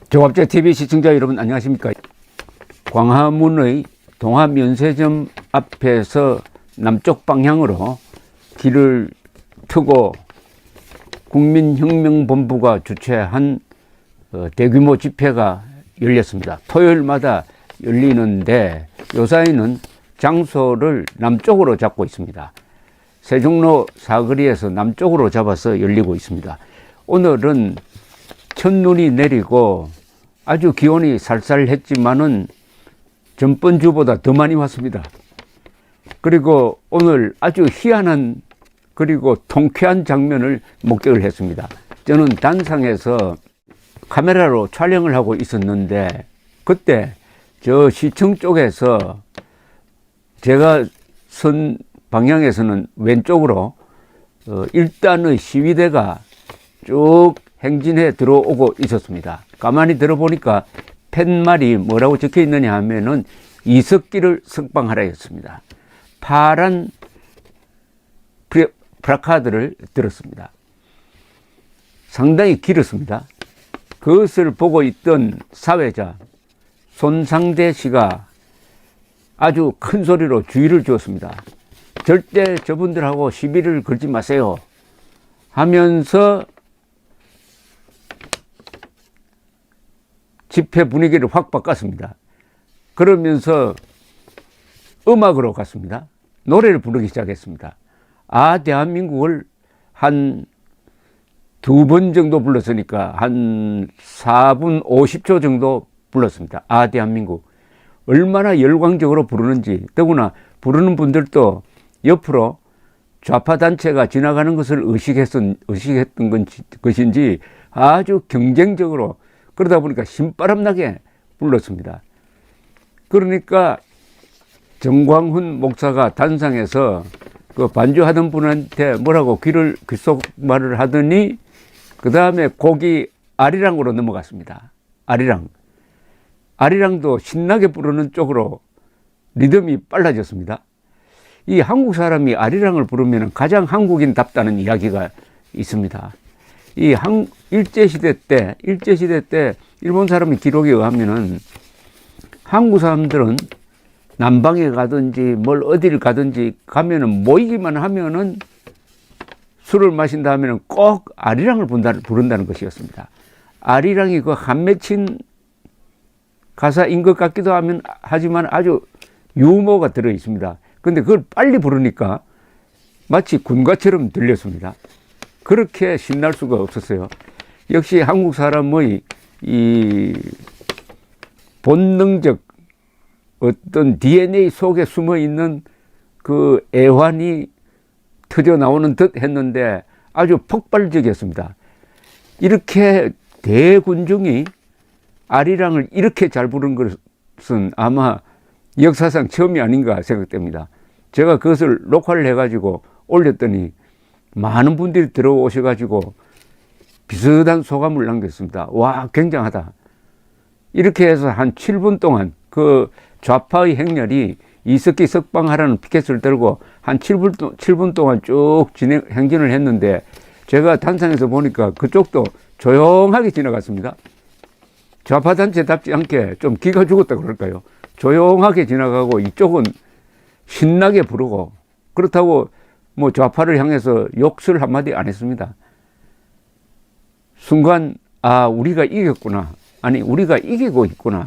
종합제TV 시청자 여러분 안녕하십니까. 광화문의 동화면세점 앞에서 남쪽 방향으로 길을 트고 국민혁명본부가 주최한 대규모 집회가 열렸습니다. 토요일마다 열리는데 요사이는 장소를 남쪽으로 잡고 있습니다. 세종로 사거리에서 남쪽으로 잡아서 열리고 있습니다. 오늘은 첫눈이 내리고 아주 기온이 살살했지만은 전번 주보다 더 많이 왔습니다. 그리고 오늘 아주 희한한 그리고 통쾌한 장면을 목격을 했습니다. 저는 단상에서 카메라로 촬영을 하고 있었는데 그때 저 시청 쪽에서 제가 선 방향에서는 왼쪽으로 일단의 시위대가 쭉 행진해 들어오고 있었습니다. 가만히 들어보니까 팻말이 뭐라고 적혀 있느냐 하면은 이석기를 석방하라였습니다. 파란 플래카드를 들었습니다. 상당히 길었습니다. 그것을 보고 있던 사회자 손상대 씨가 아주 큰 소리로 주의를 주었습니다. 절대 저분들하고 시비를 걸지 마세요 하면서 집회 분위기를 확 바꿨습니다. 그러면서 음악으로 갔습니다. 노래를 부르기 시작했습니다. 대한민국을 한 2번 정도 불렀으니까 한 4분 50초 정도 불렀습니다. 대한민국. 얼마나 열광적으로 부르는지, 더구나 부르는 분들도 옆으로 좌파단체가 지나가는 것을 의식했던 것인지 아주 경쟁적으로 그러다 보니까 신바람나게 불렀습니다. 그러니까 정광훈 목사가 단상에서 그 반주하던 분한테 뭐라고 귓속말을 하더니 그 다음에 곡이 아리랑으로 넘어갔습니다. 아리랑도 신나게 부르는 쪽으로 리듬이 빨라졌습니다. 이 한국 사람이 아리랑을 부르면 가장 한국인답다는 이야기가 있습니다. 일제시대 때 일본 사람의 기록에 의하면은 한국 사람들은 남방에 가든지 뭘 어디를 가든지 가면은 모이기만 하면은 술을 마신다 하면은 꼭 아리랑을 부른다는 것이었습니다. 아리랑이 그 한 맺힌 가사인 것 같기도 하지만 아주 유머가 들어 있습니다. 근데 그걸 빨리 부르니까 마치 군가처럼 들렸습니다. 그렇게 신날 수가 없었어요. 역시 한국 사람의 이 본능적 어떤 DNA 속에 숨어 있는 그 애환이 터져 나오는 듯 했는데 아주 폭발적이었습니다. 이렇게 대군중이 아리랑을 이렇게 잘 부른 것은 아마 역사상 처음이 아닌가 생각됩니다. 제가 그것을 녹화를 해가지고 올렸더니 많은 분들이 들어오셔가지고 비슷한 소감을 남겼습니다. 와, 굉장하다. 이렇게 해서 한 7분 동안 그 좌파의 행렬이 이석기 석방하라는 피켓을 들고 한 7분 동안 쭉 행진을 했는데 제가 단상에서 보니까 그쪽도 조용하게 지나갔습니다. 좌파 단체답지 않게 좀 기가 죽었다 그럴까요? 조용하게 지나가고 이쪽은 신나게 부르고 그렇다고 뭐 좌파를 향해서 욕설 한마디 안 했습니다. 순간 우리가 이겼구나, 아니 우리가 이기고 있구나,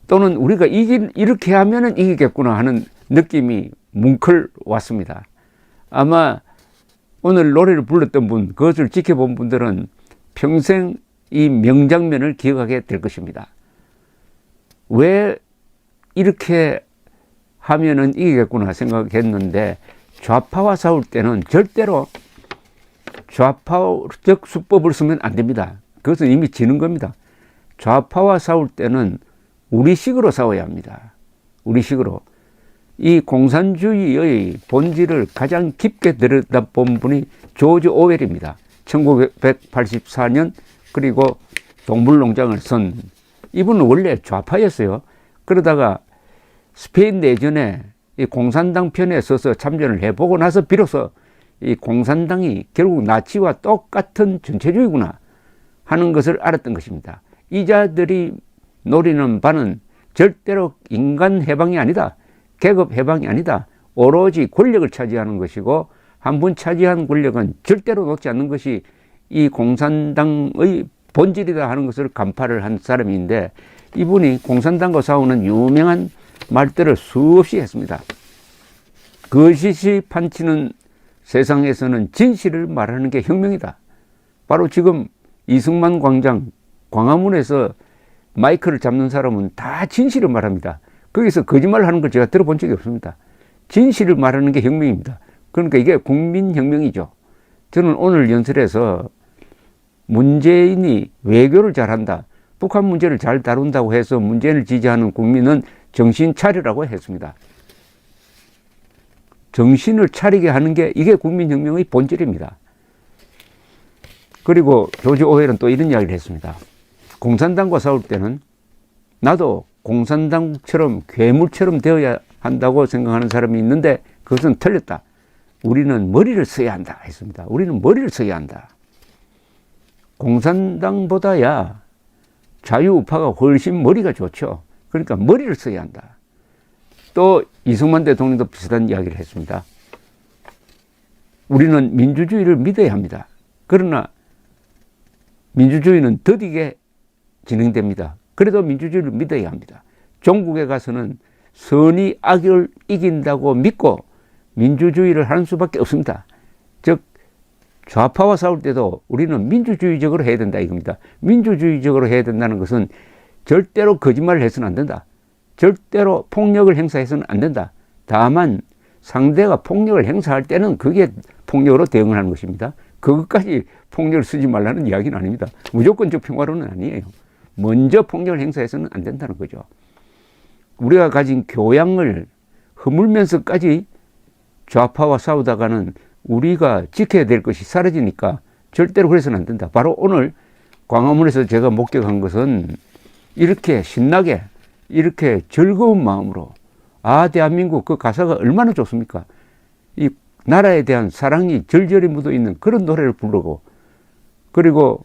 또는 우리가 이렇게 하면은 이기겠구나 하는 느낌이 뭉클 왔습니다. 아마 오늘 노래를 불렀던 분, 그것을 지켜본 분들은 평생 이 명장면을 기억하게 될 것입니다. 왜 이렇게 하면은 이기겠구나 생각했는데 좌파와 싸울 때는 절대로 좌파적 수법을 쓰면 안 됩니다. 그것은 이미 지는 겁니다. 좌파와 싸울 때는 우리식으로 싸워야 합니다. 우리식으로. 이 공산주의의 본질을 가장 깊게 들여다본 분이 조지 오웰입니다. 1984년 그리고 동물농장을 쓴 이분은 원래 좌파였어요. 그러다가 스페인 내전에 이 공산당 편에 서서 참전을 해보고 나서 비로소 이 공산당이 결국 나치와 똑같은 전체주의구나 하는 것을 알았던 것입니다. 이자들이 노리는 바는 절대로 인간 해방이 아니다. 계급 해방이 아니다. 오로지 권력을 차지하는 것이고 한번 차지한 권력은 절대로 놓지 않는 것이 이 공산당의 본질이다 하는 것을 간파를 한 사람인데, 이분이 공산당과 싸우는 유명한 말들을 수없이 했습니다. 거짓이 판치는 세상에서는 진실을 말하는 게 혁명이다. 바로 지금 이승만 광장 광화문에서 마이크를 잡는 사람은 다 진실을 말합니다. 거기서 거짓말을 하는 걸 제가 들어본 적이 없습니다. 진실을 말하는 게 혁명입니다. 그러니까 이게 국민혁명이죠. 저는 오늘 연설에서 문재인이 외교를 잘한다, 북한 문제를 잘 다룬다고 해서 문재인을 지지하는 국민은 정신 차리라고 했습니다. 정신을 차리게 하는 게 이게 국민혁명의 본질입니다. 그리고 조지 오웰은 또 이런 이야기를 했습니다. 공산당과 싸울 때는 나도 공산당처럼 괴물처럼 되어야 한다고 생각하는 사람이 있는데 그것은 틀렸다. 우리는 머리를 써야 한다 했습니다. 우리는 머리를 써야 한다. 공산당보다야 자유우파가 훨씬 머리가 좋죠. 그러니까 머리를 써야 한다. 또 이승만 대통령도 비슷한 이야기를 했습니다. 우리는 민주주의를 믿어야 합니다. 그러나 민주주의는 더디게 진행됩니다. 그래도 민주주의를 믿어야 합니다. 종국에 가서는 선이 악을 이긴다고 믿고 민주주의를 하는 수밖에 없습니다. 즉 좌파와 싸울 때도 우리는 민주주의적으로 해야 된다 이겁니다. 민주주의적으로 해야 된다는 것은 절대로 거짓말을 해서는 안 된다. 절대로 폭력을 행사해서는 안 된다. 다만 상대가 폭력을 행사할 때는 그게 폭력으로 대응을 하는 것입니다. 그것까지 폭력을 쓰지 말라는 이야기는 아닙니다. 무조건적 평화로는 아니에요. 먼저 폭력을 행사해서는 안 된다는 거죠. 우리가 가진 교양을 허물면서까지 좌파와 싸우다가는 우리가 지켜야 될 것이 사라지니까 절대로 그래서는 안 된다. 바로 오늘 광화문에서 제가 목격한 것은 이렇게 신나게, 이렇게 즐거운 마음으로, 아, 대한민국 그 가사가 얼마나 좋습니까? 이 나라에 대한 사랑이 절절히 묻어 있는 그런 노래를 부르고, 그리고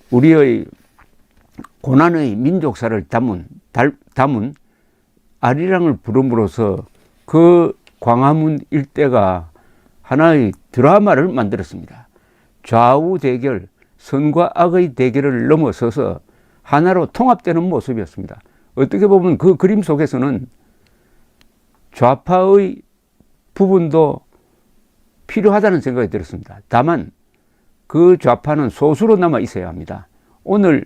우리의 고난의 민족사를 담은 아리랑을 부름으로써 그 광화문 일대가 하나의 드라마를 만들었습니다. 좌우 대결, 선과 악의 대결을 넘어서서 하나로 통합되는 모습이었습니다. 어떻게 보면 그 그림 속에서는 좌파의 부분도 필요하다는 생각이 들었습니다. 다만 그 좌파는 소수로 남아 있어야 합니다. 오늘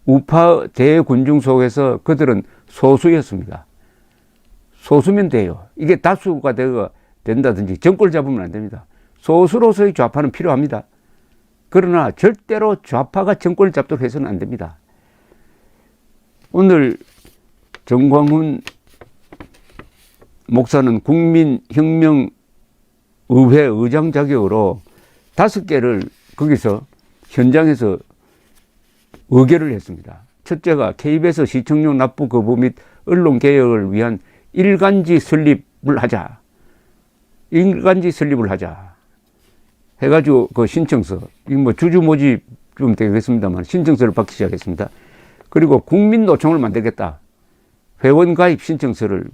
우파 대군중 속에서 그들은 소수였습니다. 소수면 돼요. 이게 다수가 된다든지 정권을 잡으면 안 됩니다. 소수로서의 좌파는 필요합니다. 그러나 절대로 좌파가 정권을 잡도록 해서는 안 됩니다. 오늘 정광훈 목사는 국민혁명의회 의장 자격으로 5개를 거기서 현장에서 의결을 했습니다. 첫째가 KBS 시청률 납부 거부 및 언론개혁을 위한 일간지 설립을 하자. 일간지 설립을 하자. 해가지고 그 신청서, 이거 뭐 주주 모집 좀 되겠습니다만 신청서를 받기 시작했습니다. 그리고 국민노총을 만들겠다. 회원 가입 신청서를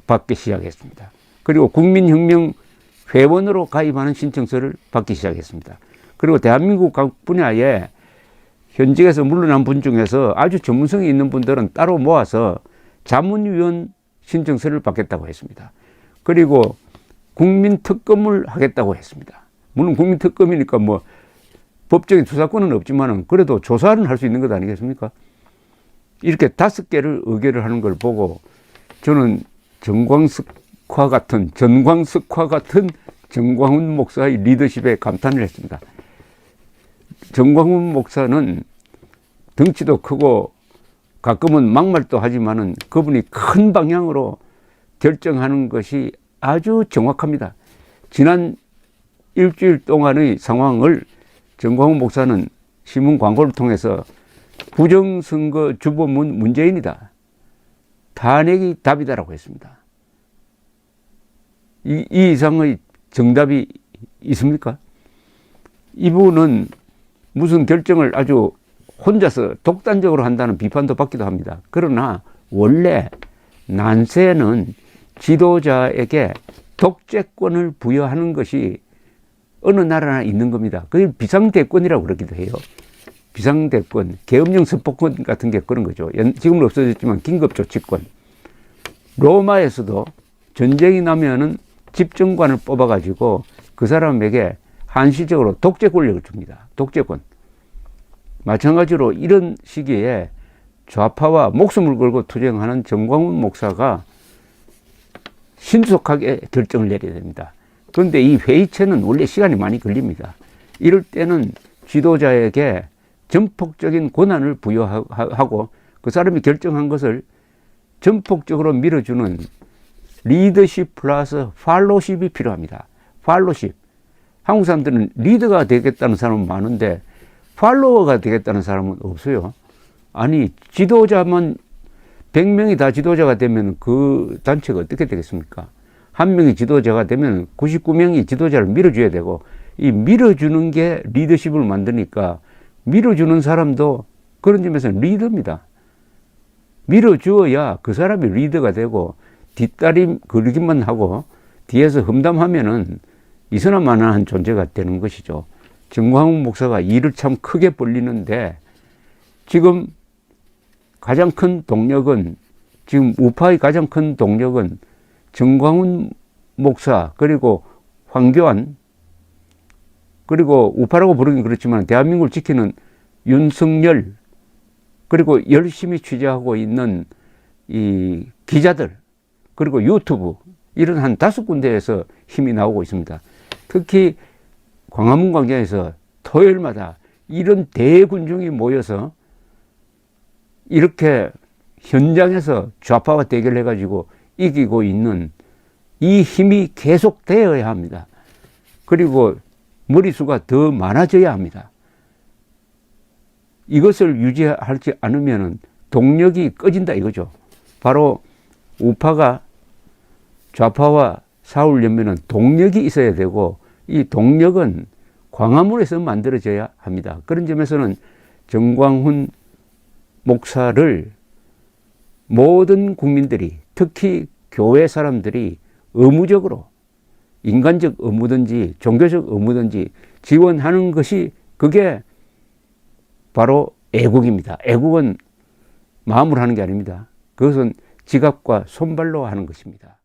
받기 시작했습니다. 그리고 국민혁명 회원으로 가입하는 신청서를 받기 시작했습니다. 그리고 대한민국 각 분야에 현직에서 물러난 분 중에서 아주 전문성이 있는 분들은 따로 모아서 자문위원 신청서를 받겠다고 했습니다. 그리고 국민특검을 하겠다고 했습니다. 물론 국민특검이니까 뭐 법적인 수사권은 없지만은 그래도 조사는 할 수 있는 것 아니겠습니까? 이렇게 5개를 의결을 하는 걸 보고 저는 전광석화 같은 정광훈 목사의 리더십에 감탄을 했습니다. 정광훈 목사는 덩치도 크고 가끔은 막말도 하지만은 그분이 큰 방향으로 결정하는 것이 아주 정확합니다. 지난 일주일 동안의 상황을 정광훈 목사는 신문 광고를 통해서 부정선거 주범은 문재인이다. 탄핵이 답이다라고 했습니다. 이 이상의 정답이 있습니까? 이분은 무슨 결정을 아주 혼자서 독단적으로 한다는 비판도 받기도 합니다. 그러나 원래 난세는 지도자에게 독재권을 부여하는 것이 어느 나라나 있는 겁니다. 그걸 비상대권이라고 그러기도 해요. 비상대권, 계엄령 선포권 같은 게 그런 거죠. 지금은 없어졌지만 긴급조치권. 로마에서도 전쟁이 나면은 집정관을 뽑아가지고 그 사람에게 한시적으로 독재 권력을 줍니다. 독재권. 마찬가지로 이런 시기에 좌파와 목숨을 걸고 투쟁하는 정광훈 목사가 신속하게 결정을 내려야 됩니다. 그런데 이 회의체는 원래 시간이 많이 걸립니다. 이럴 때는 지도자에게 전폭적인 권한을 부여하고 그 사람이 결정한 것을 전폭적으로 밀어주는 리더십 플러스 팔로십이 필요합니다. 팔로십. 한국 사람들은 리더가 되겠다는 사람은 많은데 팔로워가 되겠다는 사람은 없어요. 아니, 지도자만 100명이 다 지도자가 되면 그 단체가 어떻게 되겠습니까? 한 명이 지도자가 되면 99명이 지도자를 밀어줘야 되고, 이 밀어주는 게 리더십을 만드니까 밀어주는 사람도 그런 점에서는 리더입니다. 밀어주어야 그 사람이 리더가 되고, 뒷다리 걸기만 하고 뒤에서 험담하면은 이서나마나한 존재가 되는 것이죠. 정광훈 목사가 일을 참 크게 벌리는데, 지금 가장 큰 동력은, 지금 우파의 가장 큰 동력은 정광훈 목사, 그리고 황교안, 그리고 우파라고 부르긴 그렇지만 대한민국을 지키는 윤석열, 그리고 열심히 취재하고 있는 이 기자들, 그리고 유튜브, 이런 한 5군데에서 힘이 나오고 있습니다. 특히 광화문 광장에서 토요일마다 이런 대군중이 모여서 이렇게 현장에서 좌파와 대결해가지고 이기고 있는 이 힘이 계속되어야 합니다. 그리고 머리수가 더 많아져야 합니다. 이것을 유지하지 않으면 동력이 꺼진다 이거죠. 바로 우파가 좌파와 싸우려면 동력이 있어야 되고, 이 동력은 광화문에서 만들어져야 합니다. 그런 점에서는 정광훈 목사를 모든 국민들이, 특히 교회 사람들이 의무적으로, 인간적 의무든지 종교적 의무든지 지원하는 것이, 그게 바로 애국입니다. 애국은 마음으로 하는 게 아닙니다. 그것은 지갑과 손발로 하는 것입니다.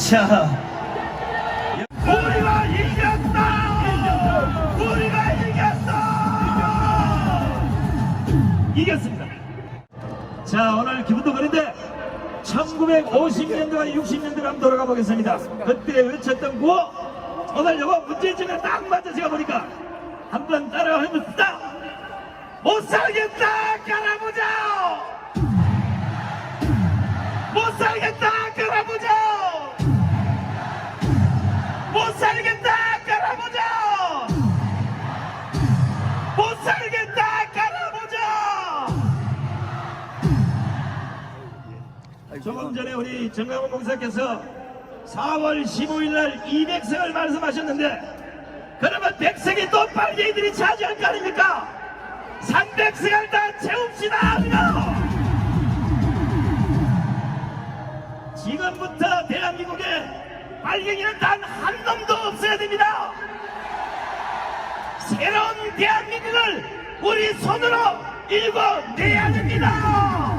자, 우리가 이겼다! 우리가 이겼다! 이겼습니다. 자, 오늘 기분도 그런데 1950년대와 60년대로 한번 돌아가 보겠습니다. 그때 외쳤던 구호, 오늘 요거 문제점에 딱 맞아 제가 보니까 한번 따라가 해봅시다. 못 살겠다! 깔아보자! 못 살겠다! 깔아보자! 못 살겠다! 깔아보자! 못 살겠다! 깔아보자! 조금 전에 우리 정강훈 목사께서 4월 15일 날 200석을 말씀하셨는데, 그러면 100석이 또 빨갱이들이 차지할 거 아닙니까? 300석을 다 채웁시다! 지금부터 대한민국에 빨갱이는 단 한 놈도 없어야 됩니다. 새로운 대한민국을 우리 손으로 읽어내야 됩니다.